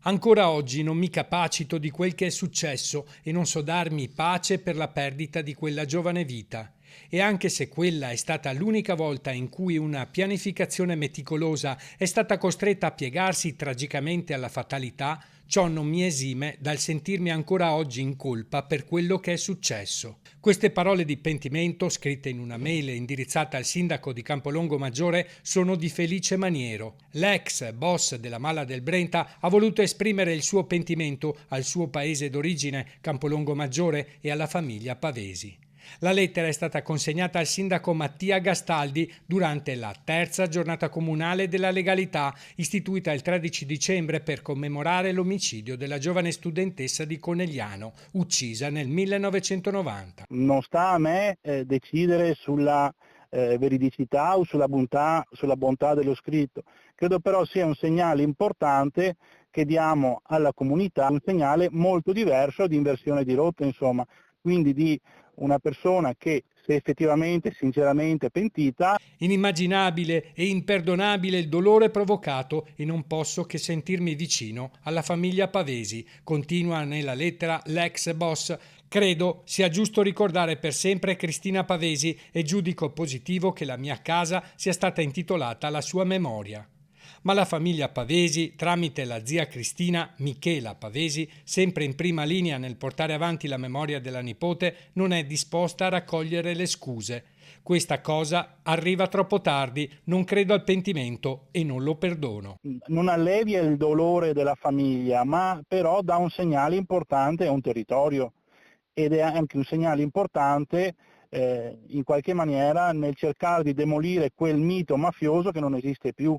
Ancora oggi non mi capacito di quel che è successo e non so darmi pace per la perdita di quella giovane vita. E anche se quella è stata l'unica volta in cui una pianificazione meticolosa è stata costretta a piegarsi tragicamente alla fatalità, ciò non mi esime dal sentirmi ancora oggi in colpa per quello che è successo. Queste parole di pentimento, scritte in una mail indirizzata al sindaco di Campolongo Maggiore, sono di Felice Maniero. L'ex boss della Mala del Brenta ha voluto esprimere il suo pentimento al suo paese d'origine, Campolongo Maggiore, e alla famiglia Pavesi. La lettera è stata consegnata al sindaco Mattia Gastaldi durante la terza giornata comunale della legalità, istituita il 13 dicembre per commemorare l'omicidio della giovane studentessa di Conegliano, uccisa nel 1990. Non sta a me decidere sulla veridicità o sulla bontà dello scritto. Credo però sia un segnale importante che diamo alla comunità, un segnale molto diverso di inversione di rotta, insomma, quindi di una persona che se effettivamente, sinceramente pentita. Inimmaginabile e imperdonabile il dolore provocato e non posso che sentirmi vicino alla famiglia Pavesi, continua nella lettera l'ex boss. Credo sia giusto ricordare per sempre Cristina Pavesi e giudico positivo che la mia casa sia stata intitolata alla sua memoria. Ma la famiglia Pavesi, tramite la zia Cristina Michela Pavesi, sempre in prima linea nel portare avanti la memoria della nipote, non è disposta a raccogliere le scuse. Questa cosa arriva troppo tardi, non credo al pentimento e non lo perdono. Non allevia il dolore della famiglia, ma però dà un segnale importante a un territorio ed è anche un segnale importante in qualche maniera nel cercare di demolire quel mito mafioso che non esiste più.